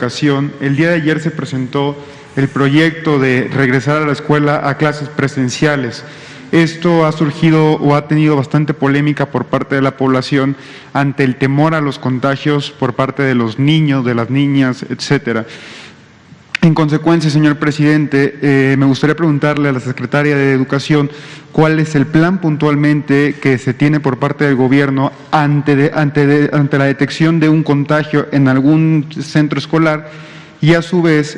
Educación, el día de ayer se presentó el proyecto de regresar a la escuela a clases presenciales. Esto ha surgido o ha tenido bastante polémica por parte de la población ante el temor a los contagios por parte de los niños, de las niñas, etcétera. En consecuencia, señor presidente, me gustaría preguntarle a la secretaria de Educación cuál es el plan puntualmente que se tiene por parte del gobierno ante la detección de un contagio en algún centro escolar y a su vez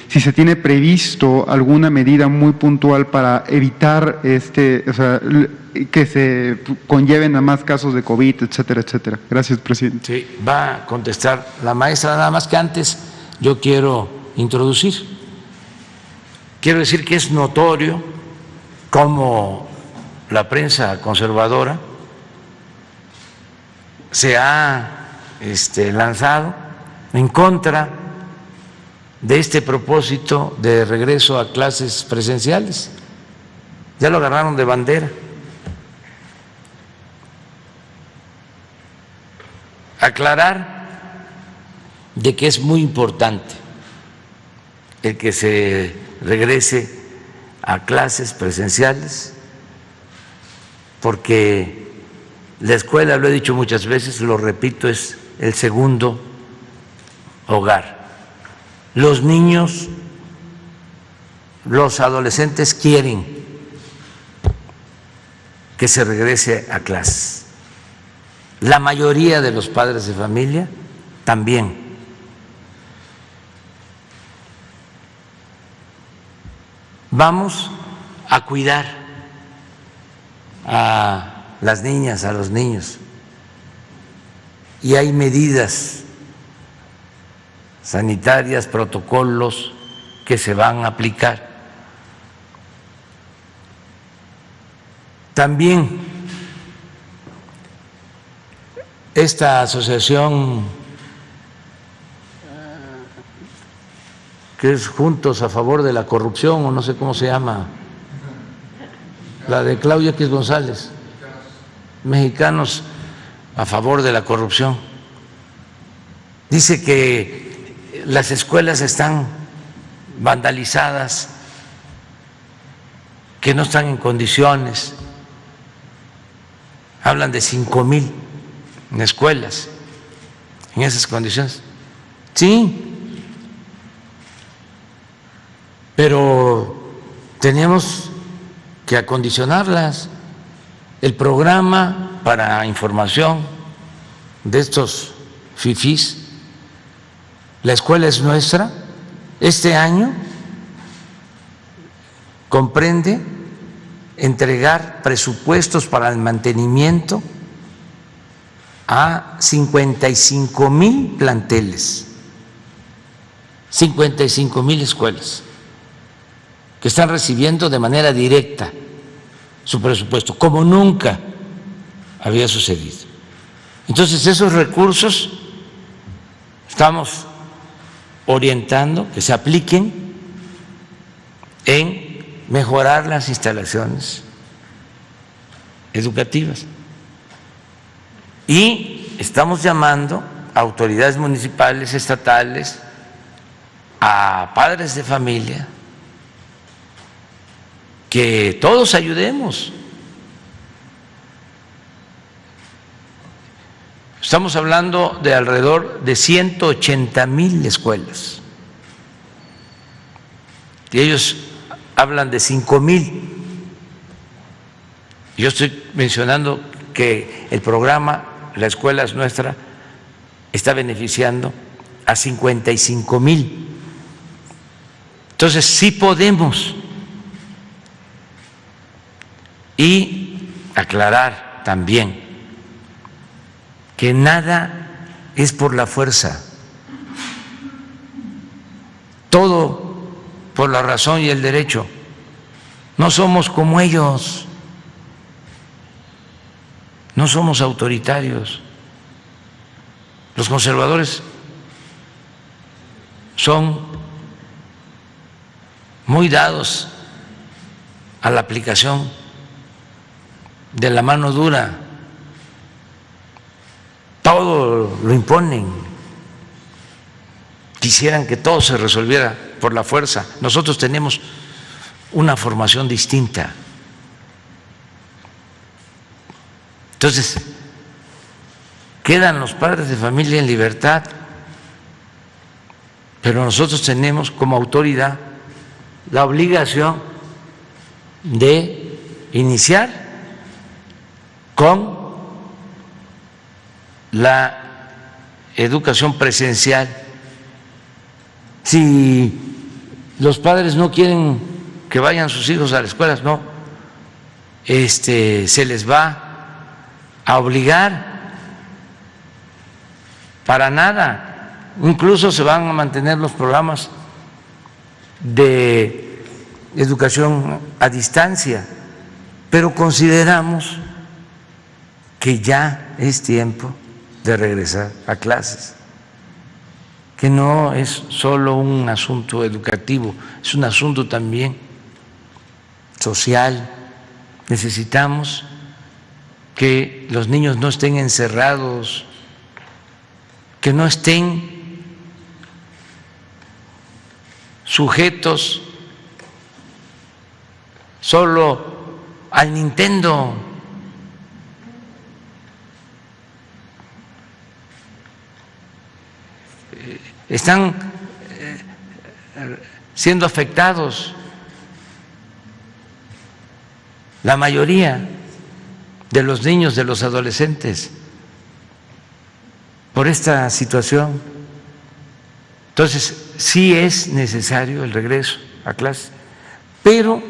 si se tiene previsto alguna medida muy puntual para evitar que se conlleven a más casos de COVID, etcétera, etcétera. Gracias, presidente. Sí, va a contestar la maestra, nada más que antes yo quiero introducir. Quiero decir que es notorio cómo la prensa conservadora se ha lanzado en contra de este propósito de regreso a clases presenciales. Ya lo agarraron de bandera. Aclarar de que es muy importante el que se regrese a clases presenciales, porque la escuela, lo he dicho muchas veces, lo repito, es el segundo hogar. Los niños, los adolescentes quieren que se regrese a clases. La mayoría de los padres de familia también. Vamos a cuidar a las niñas, a los niños, y hay medidas sanitarias, protocolos que se van a aplicar. También esta asociación que es Juntos a Favor de la Corrupción, o no sé cómo se llama, la de Claudia X González, Mexicanos a Favor de la Corrupción, dice que las escuelas están vandalizadas, que no están en condiciones. Hablan de 5,000 escuelas en esas condiciones. Sí, pero teníamos que acondicionarlas. El programa para información de estos fifís, La Escuela es Nuestra, este año comprende entregar presupuestos para el mantenimiento a 55,000 planteles, 55,000 escuelas que están recibiendo de manera directa su presupuesto, como nunca había sucedido. Entonces, esos recursos estamos orientando que se apliquen en mejorar las instalaciones educativas. Y estamos llamando a autoridades municipales, estatales, a padres de familia, que todos ayudemos. Estamos hablando de alrededor de 180,000 escuelas. Y ellos hablan de 5,000. Yo estoy mencionando que el programa La Escuela es Nuestra está beneficiando a 55,000. Entonces, sí podemos. Y aclarar también que nada es por la fuerza, todo por la razón y el derecho. No somos como ellos, no somos autoritarios. Los conservadores son muy dados a la aplicación de la mano dura, todo lo imponen. quisieran que todo se resolviera por la fuerza. Nosotros tenemos una formación distinta. Entonces, quedan los padres de familia en libertad, pero nosotros tenemos como autoridad la obligación de iniciar con la educación presencial. Si los padres no quieren que vayan sus hijos a las escuelas, no, se les va a obligar para nada. Incluso se van a mantener los programas de educación a distancia, pero consideramos que ya es tiempo de regresar a clases, que no es solo un asunto educativo, es un asunto también social. Necesitamos que los niños no estén encerrados, que no estén sujetos solo al Nintendo. Están siendo afectados la mayoría de los niños, de los adolescentes, por esta situación. Entonces, sí es necesario el regreso a clases, pero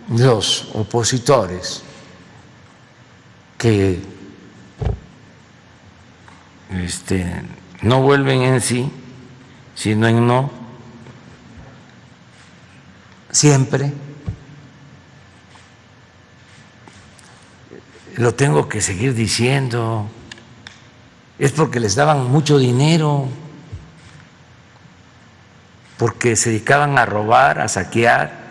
los opositores que no vuelven en sí, sino en no, siempre lo tengo que seguir diciendo, es porque les daban mucho dinero, porque se dedicaban a robar, a saquear,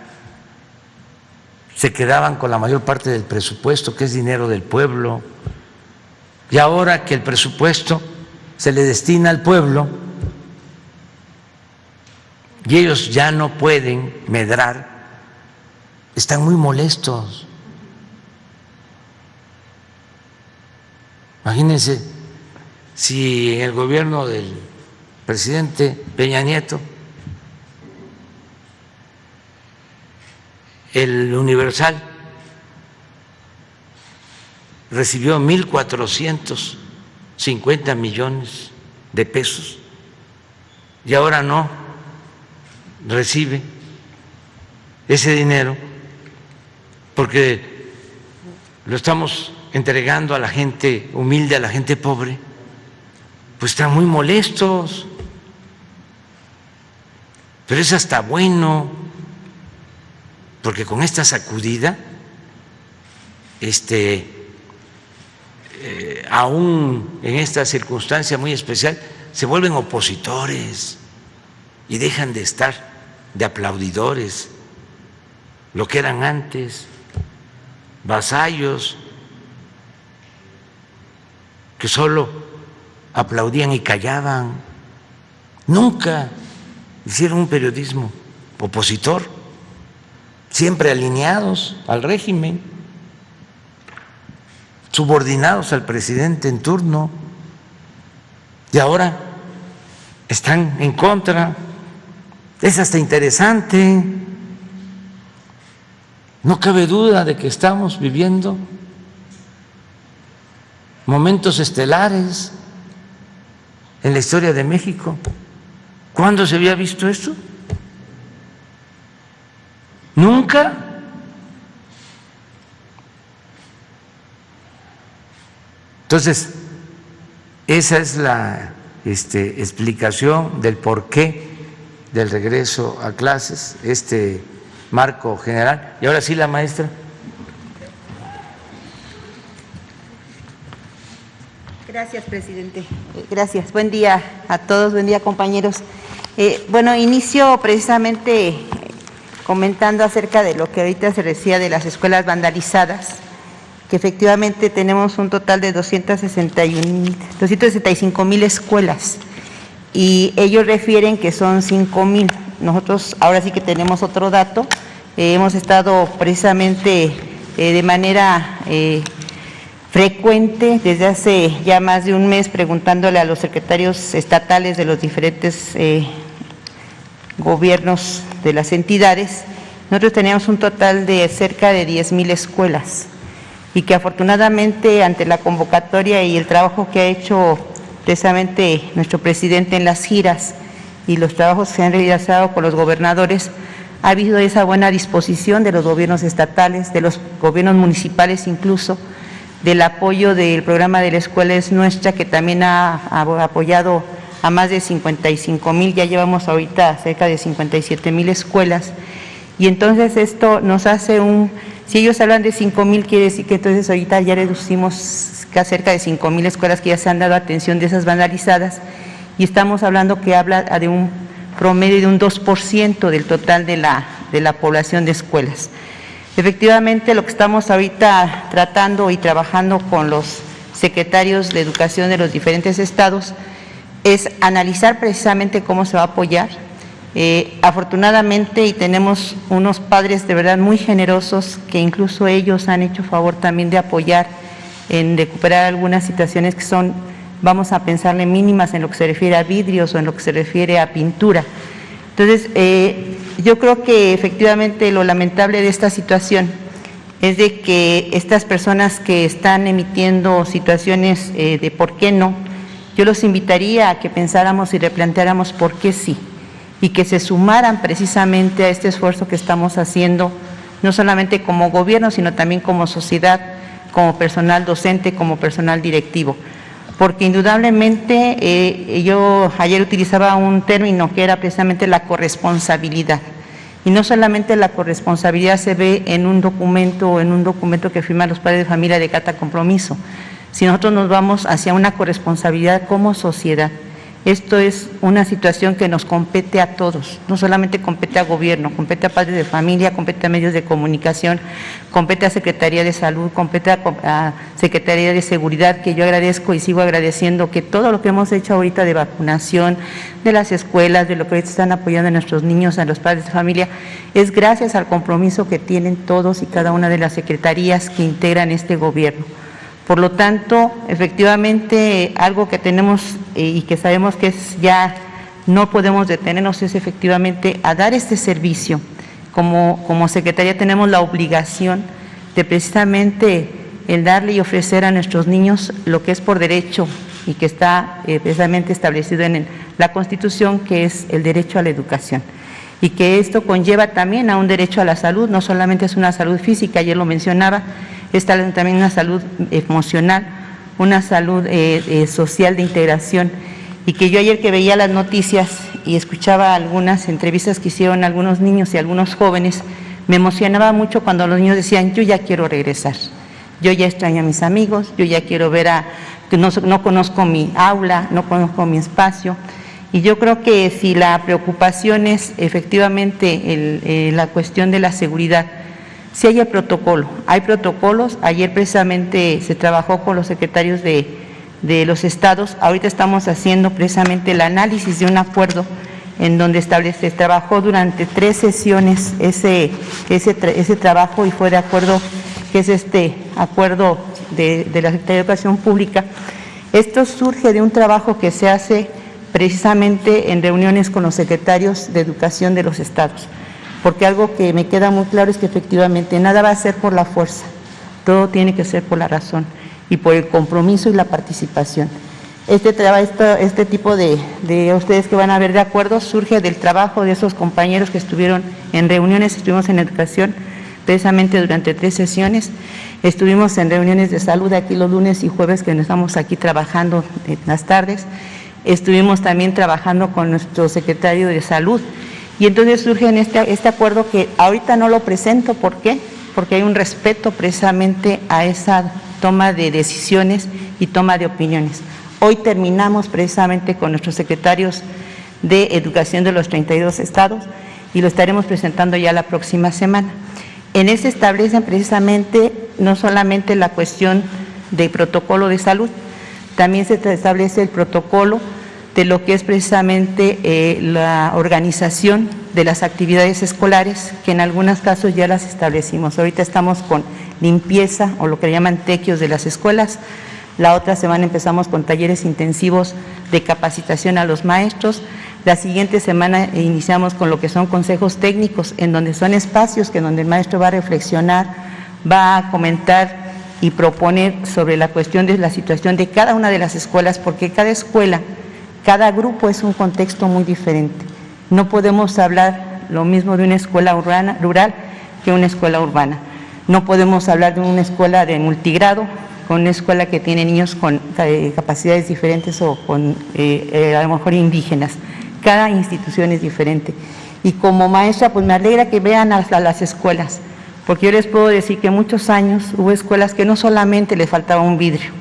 se quedaban con la mayor parte del presupuesto, que es dinero del pueblo, y ahora que el presupuesto se le destina al pueblo y ellos ya no pueden medrar, están muy molestos. Imagínense si en el gobierno del presidente Peña Nieto el Universal recibió 1.450 millones de pesos y ahora no recibe ese dinero porque lo estamos entregando a la gente humilde, a la gente pobre, pues están muy molestos. Pero es hasta bueno, porque con esta sacudida, aún en esta circunstancia muy especial, se vuelven opositores y dejan de estar de aplaudidores, lo que eran antes, vasallos, que solo aplaudían y callaban. Nunca hicieron un periodismo opositor, siempre alineados al régimen, subordinados al presidente en turno, y ahora están en contra. Es hasta interesante. No cabe duda de que estamos viviendo momentos estelares en la historia de México. ¿Cuándo se había visto esto? Nunca. Entonces, esa es la explicación del porqué del regreso a clases, este marco general. Y ahora sí, la maestra. Gracias, presidente. Gracias. Buen día a todos, buen día, compañeros. Bueno, inicio precisamente comentando acerca de lo que ahorita se decía de las escuelas vandalizadas, que efectivamente tenemos un total de 265,000 escuelas y ellos refieren que son 5,000. Nosotros ahora sí que tenemos otro dato. Hemos estado precisamente de manera frecuente desde hace ya más de un mes preguntándole a los secretarios estatales de los diferentes gobiernos de las entidades. Nosotros teníamos un total de cerca de 10,000 escuelas y que afortunadamente ante la convocatoria y el trabajo que ha hecho precisamente nuestro presidente en las giras y los trabajos que se han realizado con los gobernadores, ha habido esa buena disposición de los gobiernos estatales, de los gobiernos municipales incluso, del apoyo del programa de la Escuela es Nuestra, que también ha apoyado a más de 55,000, ya llevamos ahorita cerca de 57,000 escuelas, y entonces esto nos hace si ellos hablan de 5,000, quiere decir que entonces ahorita ya reducimos cerca de 5,000 escuelas que ya se han dado atención de esas vandalizadas, y estamos hablando que habla de un promedio de un 2% del total de la población de escuelas. Efectivamente, lo que estamos ahorita tratando y trabajando con los secretarios de educación de los diferentes estados es analizar precisamente cómo se va a apoyar. Afortunadamente, y tenemos unos padres de verdad muy generosos que incluso ellos han hecho favor también de apoyar en recuperar algunas situaciones que son, vamos a pensarle, mínimas en lo que se refiere a vidrios o en lo que se refiere a pintura. Entonces, yo creo que efectivamente lo lamentable de esta situación es de que estas personas que están emitiendo situaciones de por qué no, yo los invitaría a que pensáramos y replanteáramos por qué sí, y que se sumaran precisamente a este esfuerzo que estamos haciendo, no solamente como gobierno, sino también como sociedad, como personal docente, como personal directivo. Porque indudablemente yo ayer utilizaba un término que era precisamente la corresponsabilidad. Y no solamente la corresponsabilidad se ve en un documento que firman los padres de familia de carta compromiso, sino nosotros nos vamos hacia una corresponsabilidad como sociedad. Esto es una situación que nos compete a todos, no solamente compete a gobierno, compete a padres de familia, compete a medios de comunicación, compete a Secretaría de Salud, compete a Secretaría de Seguridad, que yo agradezco y sigo agradeciendo que todo lo que hemos hecho ahorita de vacunación, de las escuelas, de lo que ahorita están apoyando a nuestros niños, a los padres de familia, es gracias al compromiso que tienen todos y cada una de las secretarías que integran este gobierno. Por lo tanto, efectivamente, algo que tenemos y que sabemos que ya no podemos detenernos es efectivamente a dar este servicio. Como Secretaría tenemos la obligación de precisamente el darle y ofrecer a nuestros niños lo que es por derecho y que está precisamente establecido en la Constitución, que es el derecho a la educación. Y que esto conlleva también a un derecho a la salud, no solamente es una salud física, ayer lo mencionaba, es también una salud emocional, una salud social de integración, y que yo ayer que veía las noticias y escuchaba algunas entrevistas que hicieron algunos niños y algunos jóvenes, me emocionaba mucho cuando los niños decían, yo ya quiero regresar, yo ya extraño a mis amigos, yo ya quiero ver no conozco mi aula, no conozco mi espacio. Y yo creo que si la preocupación es efectivamente la cuestión de la seguridad, si hay el protocolo, hay protocolos. Ayer precisamente se trabajó con los secretarios de los estados. Ahorita estamos haciendo precisamente el análisis de un acuerdo en donde se trabajó durante 3 sesiones ese trabajo, y fue de acuerdo, que es este acuerdo de la Secretaría de Educación Pública. Esto surge de un trabajo que se hace precisamente en reuniones con los secretarios de educación de los estados, porque algo que me queda muy claro es que efectivamente nada va a ser por la fuerza, todo tiene que ser por la razón y por el compromiso y la participación. Este tipo de ustedes que van a ver de acuerdo surge del trabajo de esos compañeros que estuvieron en reuniones. Estuvimos en educación precisamente durante 3 sesiones, estuvimos en reuniones de salud aquí los lunes y jueves, que estamos aquí trabajando en las tardes. Estuvimos también trabajando con nuestro secretario de Salud, y entonces surge en este acuerdo que ahorita no lo presento. ¿Por qué? Porque hay un respeto precisamente a esa toma de decisiones y toma de opiniones. Hoy terminamos precisamente con nuestros secretarios de Educación de los 32 estados y lo estaremos presentando ya la próxima semana. En ese establecen precisamente no solamente la cuestión del protocolo de salud, también se establece el protocolo de lo que es precisamente la organización de las actividades escolares, que en algunos casos ya las establecimos. Ahorita estamos con limpieza o lo que llaman tequios de las escuelas. La otra semana empezamos con talleres intensivos de capacitación a los maestros. La siguiente semana iniciamos con lo que son consejos técnicos, en donde son espacios que donde el maestro va a reflexionar, va a comentar y proponer sobre la cuestión de la situación de cada una de las escuelas, porque cada escuela, cada grupo es un contexto muy diferente. No podemos hablar lo mismo de una escuela rural que una escuela urbana. No podemos hablar de una escuela de multigrado con una escuela que tiene niños con capacidades diferentes o con a lo mejor indígenas. Cada institución es diferente. Y como maestra, pues me alegra que vean a las escuelas, porque yo les puedo decir que muchos años hubo escuelas que no solamente les faltaba un vidrio.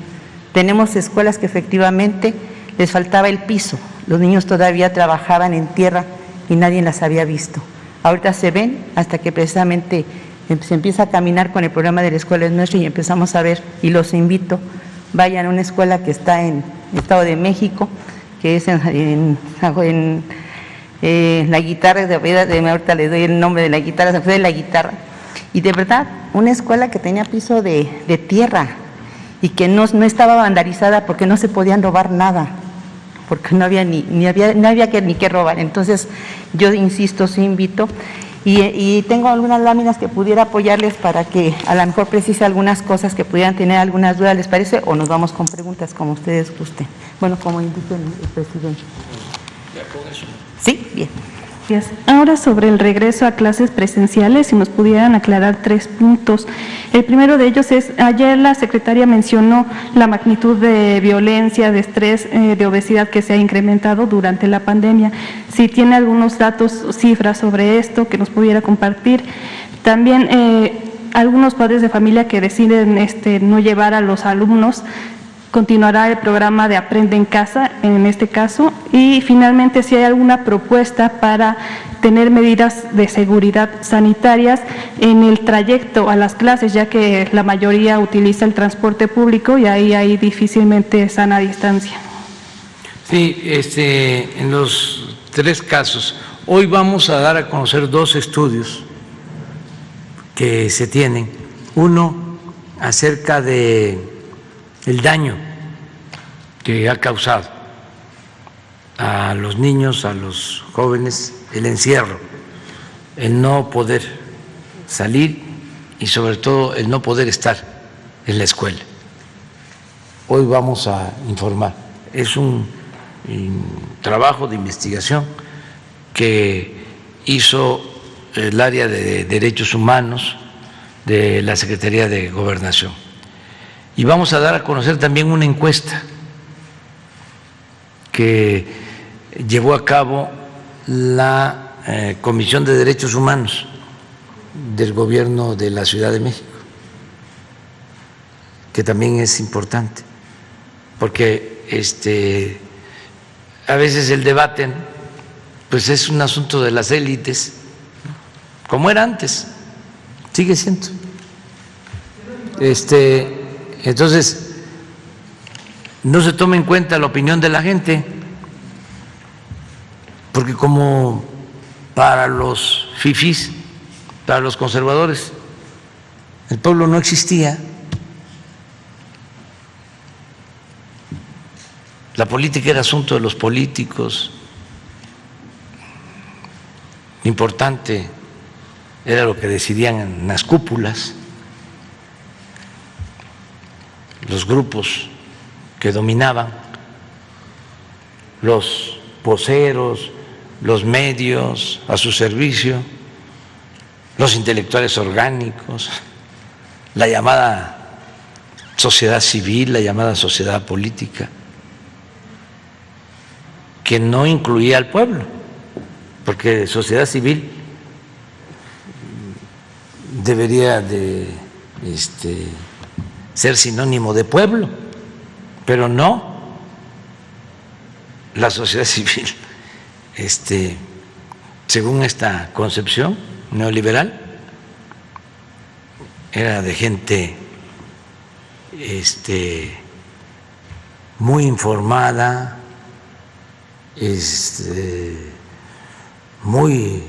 Tenemos escuelas que efectivamente les faltaba el piso. Los niños todavía trabajaban en tierra y nadie las había visto. Ahorita se ven hasta que precisamente se empieza a caminar con el programa de la Escuela es Nuestra y empezamos a ver, y los invito, vayan a una escuela que está en el Estado de México, que es en la guitarra, ahorita les doy el nombre de la guitarra, se fue de la guitarra, y de verdad, una escuela que tenía piso de tierra y que no estaba vandalizada porque no se podían robar nada, porque no había ni que robar. Entonces, yo insisto, sí invito, y tengo algunas láminas que pudiera apoyarles para que a lo mejor precise algunas cosas que pudieran tener algunas dudas, ¿les parece? O nos vamos con preguntas, como ustedes gusten. Bueno, como indique el presidente. Sí, bien. Gracias. Ahora sobre el regreso a clases presenciales, si nos pudieran aclarar 3 puntos. El primero de ellos es, ayer la secretaria mencionó la magnitud de violencia, de estrés, de obesidad que se ha incrementado durante la pandemia. Si tiene algunos datos o cifras sobre esto que nos pudiera compartir. También algunos padres de familia que deciden no llevar a los alumnos, continuará el programa de Aprende en Casa, en este caso, y finalmente si hay alguna propuesta para tener medidas de seguridad sanitarias en el trayecto a las clases, ya que la mayoría utiliza el transporte público y ahí hay difícilmente sana distancia. Sí, en los 3 casos, hoy vamos a dar a conocer 2 estudios que se tienen. Uno acerca de el daño que ha causado a los niños, a los jóvenes, el encierro, el no poder salir y sobre todo el no poder estar en la escuela. Hoy vamos a informar. Es un trabajo de investigación que hizo el área de Derechos Humanos de la Secretaría de Gobernación. Y vamos a dar a conocer también una encuesta que llevó a cabo la Comisión de Derechos Humanos del Gobierno de la Ciudad de México, que también es importante, porque a veces el debate pues es un asunto de las élites, como era antes, sigue siendo. Entonces, no se toma en cuenta la opinión de la gente, porque como para los fifís, para los conservadores, el pueblo no existía, la política era asunto de los políticos, lo importante era lo que decidían en las cúpulas, los grupos que dominaban, los voceros, los medios a su servicio, los intelectuales orgánicos, la llamada sociedad civil, la llamada sociedad política, que no incluía al pueblo, porque sociedad civil debería de ser sinónimo de pueblo, pero no. La sociedad civil, según esta concepción neoliberal, era de gente muy informada, muy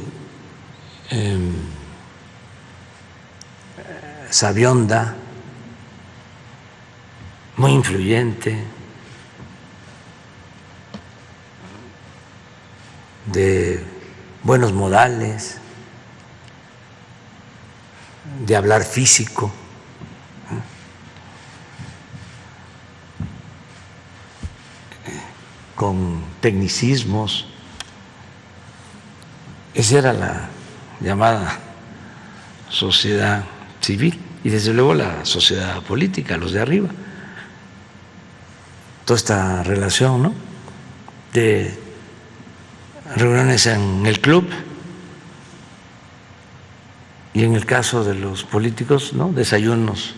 sabionda, muy influyente, de buenos modales, de hablar físico, con tecnicismos. Esa era la llamada sociedad civil y desde luego la sociedad política, los de arriba. Toda esta relación, ¿no?, de reuniones en el club y en el caso de los políticos, ¿no?, desayunos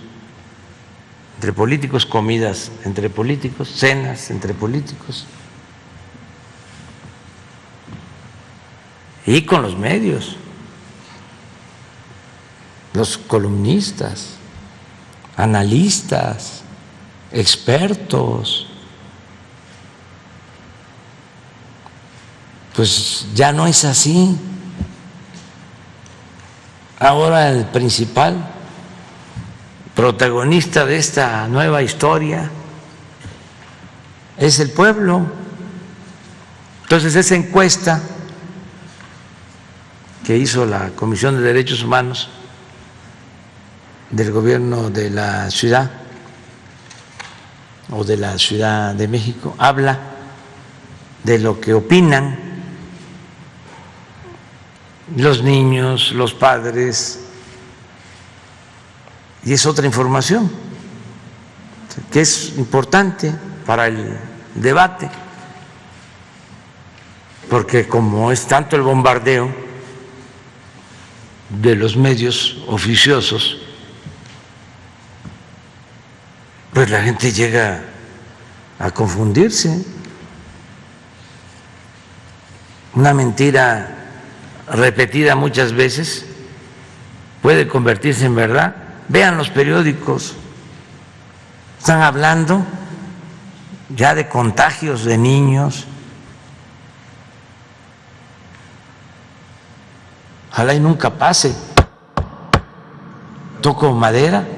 entre políticos, comidas entre políticos, cenas entre políticos y con los medios, los columnistas, analistas, expertos. Pues ya no es así. Ahora el principal protagonista de esta nueva historia es el pueblo. Entonces, esa encuesta que hizo la Comisión de Derechos Humanos del Gobierno de la Ciudad o de la Ciudad de México habla de lo que opinan los niños, los padres, y es otra información que es importante para el debate, porque como es tanto el bombardeo de los medios oficiosos, pues la gente llega a confundirse. Una mentira repetida muchas veces puede convertirse en verdad. Vean los periódicos, están hablando ya de contagios de niños. Ojalá y nunca pase, toco madera,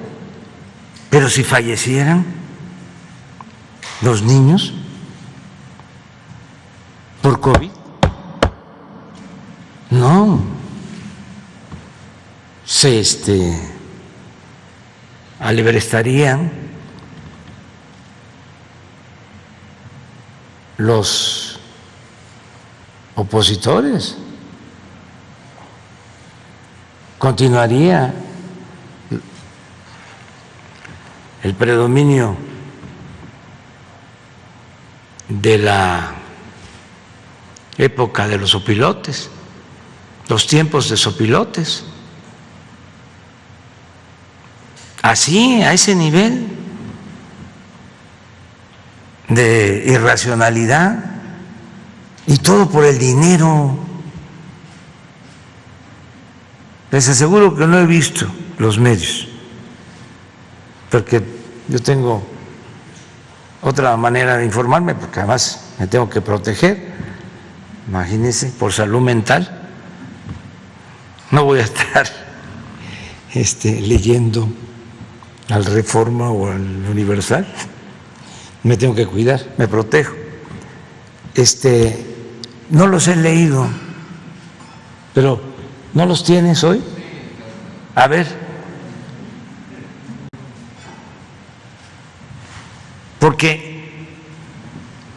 pero si fallecieran los niños por COVID, no, se alebrestarían los opositores, continuaría el predominio de la época de los sopilotes, los tiempos de sopilotes. Así, a ese nivel de irracionalidad, y todo por el dinero. Les aseguro que no he visto los medios, porque yo tengo otra manera de informarme, porque además me tengo que proteger. Imagínense, por salud mental, no voy a estar leyendo al Reforma o al Universal. Me tengo que cuidar, me protejo. No los he leído, pero ¿no los tienes hoy? A ver. Porque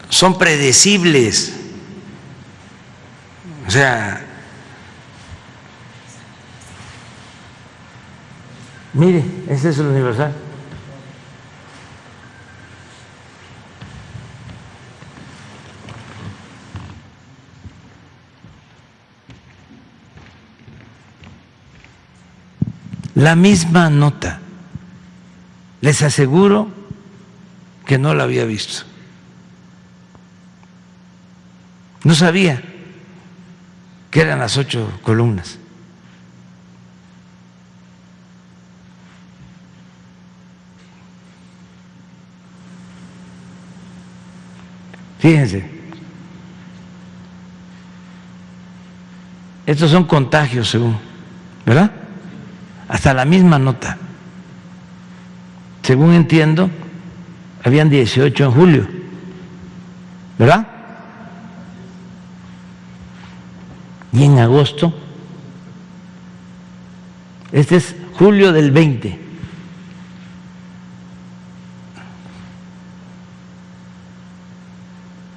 son predecibles. O sea, mire, este es el Universal. La misma nota, les aseguro que no la había visto. No sabía que eran las 8 columnas. Fíjense, Estos son contagios, según, ¿verdad? Hasta la misma nota. Según entiendo, habían 18 en julio, ¿verdad? Y en agosto, este es julio del 20.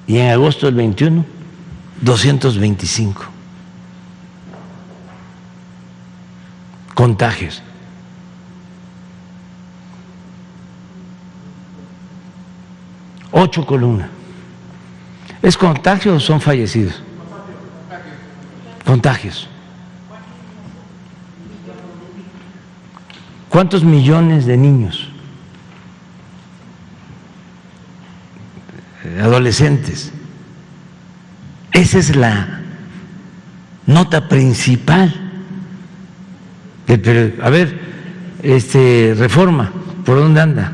Y en agosto del 21, 225 contagios. Ocho columnas. ¿Es contagio o son fallecidos? Contagios. ¿Cuántos millones de niños, adolescentes? Esa es la nota principal del periódico. A ver, Reforma, ¿por dónde anda?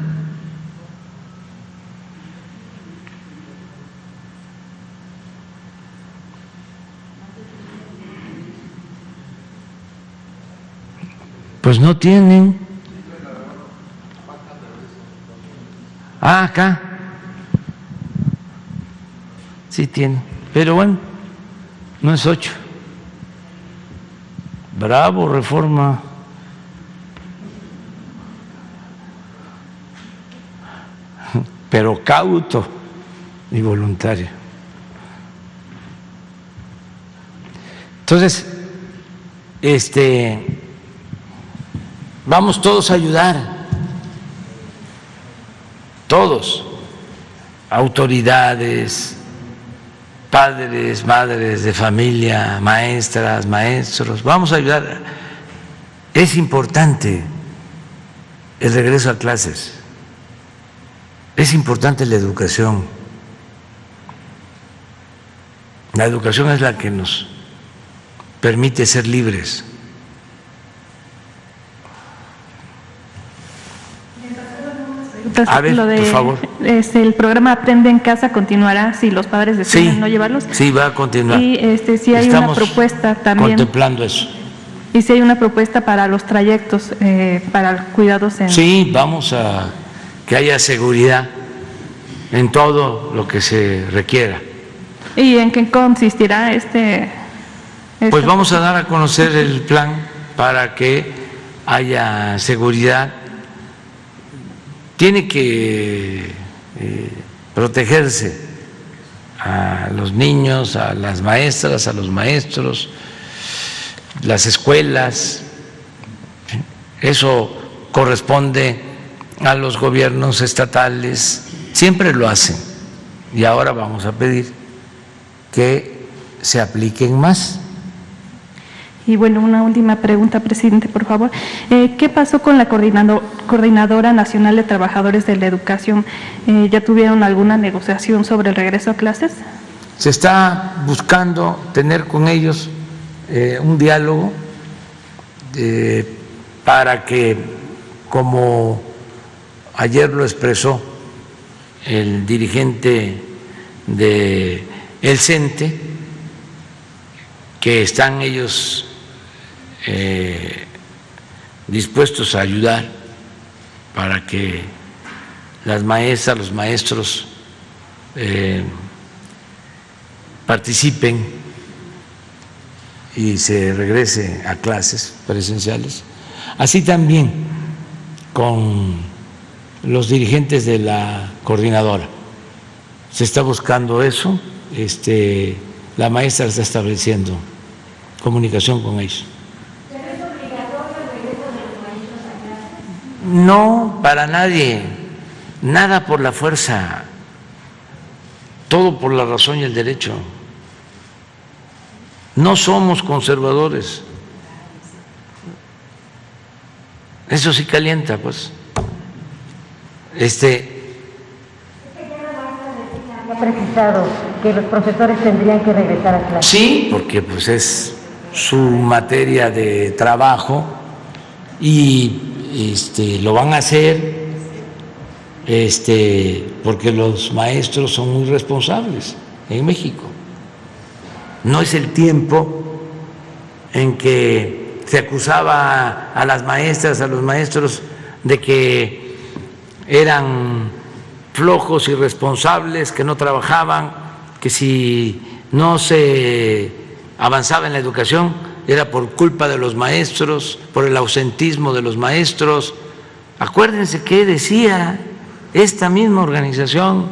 Pues no tienen. Ah, acá. Sí tienen. Pero bueno, no es 8. Bravo, Reforma. Pero cauto y voluntario. Entonces, vamos todos a ayudar, todos, autoridades, padres, madres de familia, maestras, maestros, vamos a ayudar. Es importante el regreso a clases, es importante la educación. La educación es la que nos permite ser libres. A ver, por favor. El programa Aprende en Casa continuará si los padres deciden no llevarlos. Sí, va a continuar. Y si hay Estamos una propuesta también. contemplando eso. Y si hay una propuesta para los trayectos, para cuidados en. Sí, vamos a que haya seguridad en todo lo que se requiera. ¿Y en qué consistirá Pues vamos a dar a conocer el plan para que haya seguridad. Tiene que protegerse a los niños, a las maestras, a los maestros, las escuelas. Eso corresponde a los gobiernos estatales, siempre lo hacen. Y ahora vamos a pedir que se apliquen más. Y bueno, una última pregunta, presidente, por favor. ¿Qué pasó con la Coordinadora Nacional de Trabajadores de la Educación? ¿Ya tuvieron alguna negociación sobre el regreso a clases? Se está buscando tener con ellos un diálogo para que, como ayer lo expresó el dirigente de el CENTE, que están ellos dispuestos a ayudar para que las maestras, los maestros participen y se regrese a clases presenciales. Así también con los dirigentes de la coordinadora. Se está buscando eso, la maestra está estableciendo comunicación con ellos. ¿Pero es obligatorio el regreso de los maestros a clases? No, para nadie, nada por la fuerza, todo por la razón y el derecho. No somos conservadores. Eso sí calienta, pues. Ha precisado que los profesores tendrían que regresar a clases. Sí, porque pues es su materia de trabajo y lo van a hacer porque los maestros son muy responsables en México. No es el tiempo en que se acusaba a las maestras, a los maestros de que eran flojos, irresponsables, que no trabajaban, que si no se avanzaba en la educación era por culpa de los maestros, por el ausentismo de los maestros. Acuérdense que decía esta misma organización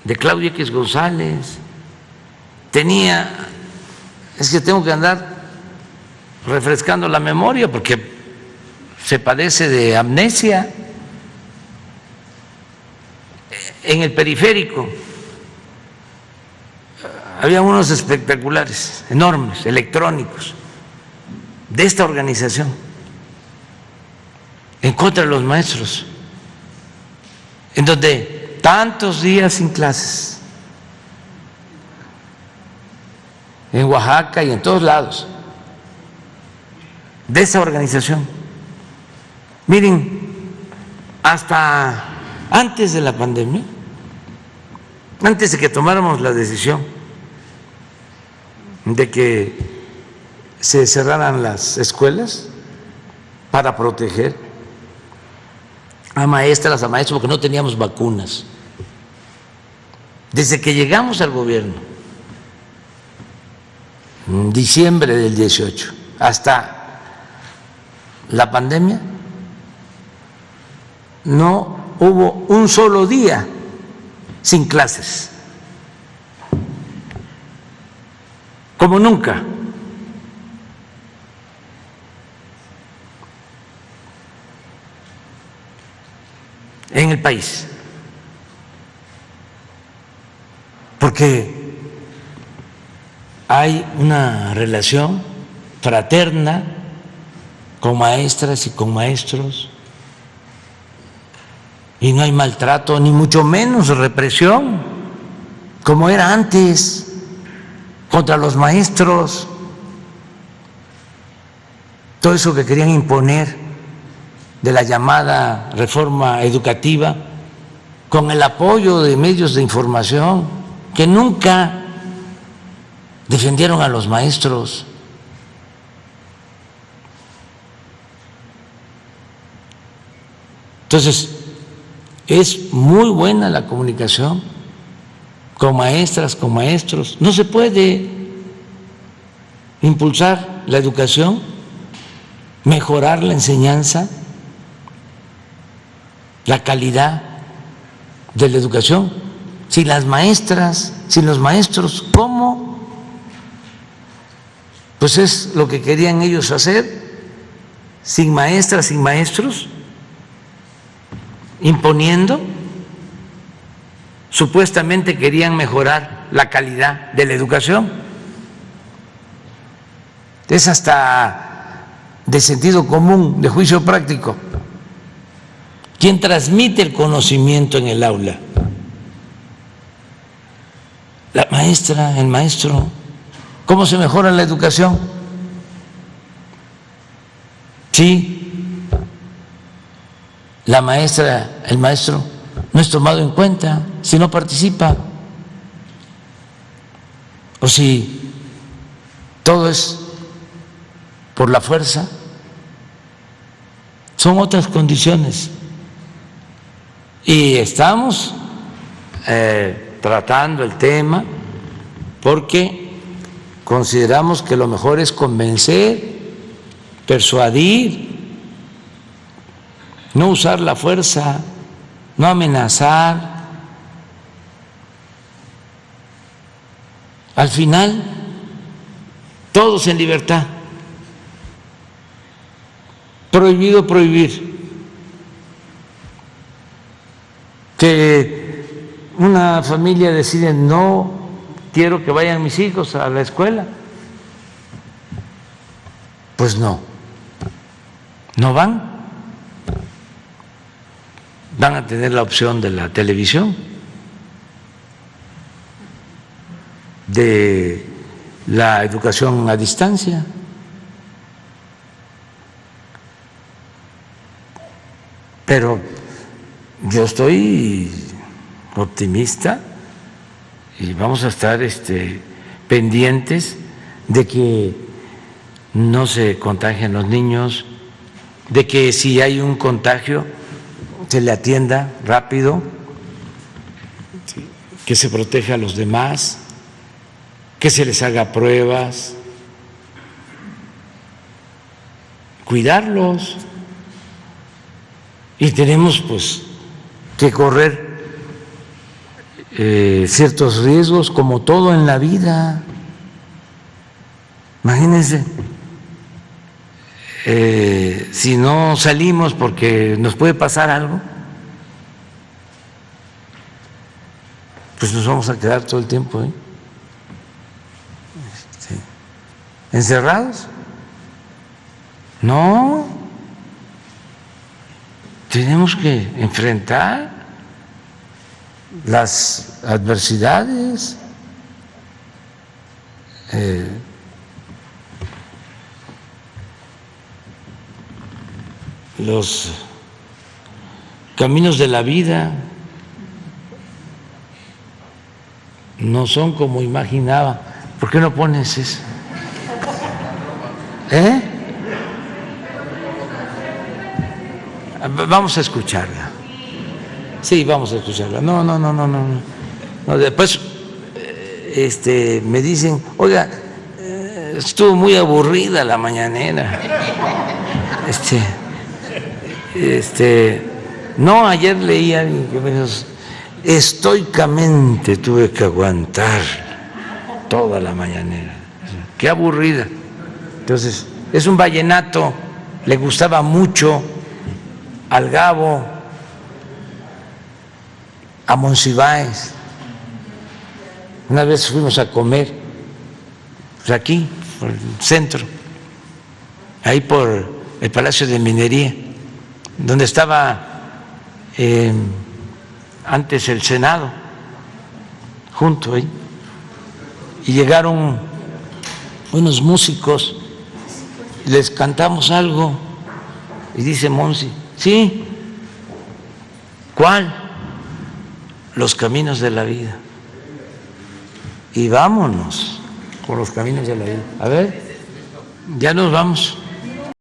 de Claudia X González, es que tengo que andar refrescando la memoria porque se padece de amnesia. En el periférico había unos espectaculares enormes, electrónicos, de esta organización en contra de los maestros, en donde tantos días sin clases, en Oaxaca y en todos lados, de esa organización. Miren, hasta antes de la pandemia, antes de que tomáramos la decisión de que se cerraran las escuelas para proteger a maestras, a maestros, porque no teníamos vacunas. Desde que llegamos al gobierno, en diciembre del 18, hasta la pandemia, no hubo un solo día sin clases, como nunca. En el país, porque hay una relación fraterna con maestras y con maestros, y no hay maltrato, ni mucho menos represión, como era antes, contra los maestros. Todo eso que querían imponer de la llamada reforma educativa, con el apoyo de medios de información que nunca defendieron a los maestros. Entonces, es muy buena la comunicación con maestras, con maestros. No se puede impulsar la educación, mejorar la enseñanza, la calidad de la educación, sin las maestras, sin los maestros. ¿Cómo? Pues es lo que querían ellos hacer, sin maestras, sin maestros, imponiendo. Supuestamente querían mejorar la calidad de la educación. Es hasta de sentido común, de juicio práctico. ¿Quién transmite el conocimiento en el aula? La maestra, el maestro. ¿Cómo se mejora la educación? Sí, la maestra, el maestro no es tomado en cuenta si no participa, o si todo es por la fuerza. Son otras condiciones. Y estamos tratando el tema porque consideramos que lo mejor es convencer, persuadir, no usar la fuerza, no amenazar. Al final, todos en libertad. Prohibido prohibir. Que una familia decide: no quiero que vayan mis hijos a la escuela, pues no van. Van a tener la opción de la televisión, de la educación a distancia. Pero yo estoy optimista y vamos a estar pendientes de que no se contagien los niños, de que si hay un contagio se le atienda rápido, que se proteja a los demás, que se les haga pruebas, cuidarlos. Y tenemos pues que correr ciertos riesgos como todo en la vida. Imagínense, si no salimos porque nos puede pasar algo, pues nos vamos a quedar todo el tiempo encerrados. No, tenemos que enfrentar las adversidades. Los caminos de la vida no son como imaginaba. ¿Por qué no pones eso? Vamos a escucharla. Sí, vamos a escucharla. No, después me dicen, oiga, estuvo muy aburrida la mañanera. No, ayer leí a alguien que me dijo, estoicamente tuve que aguantar toda la mañanera. Qué aburrida. Entonces, es un vallenato, le gustaba mucho al Gabo, a Monsiváis. Una vez fuimos a comer, pues aquí, por el centro, ahí por el Palacio de Minería, donde estaba antes el Senado, junto ahí, y llegaron unos músicos, les cantamos algo, y dice Monsi, sí, ¿cuál? Los caminos de la vida. Y vámonos por los caminos de la vida. A ver, ya nos vamos.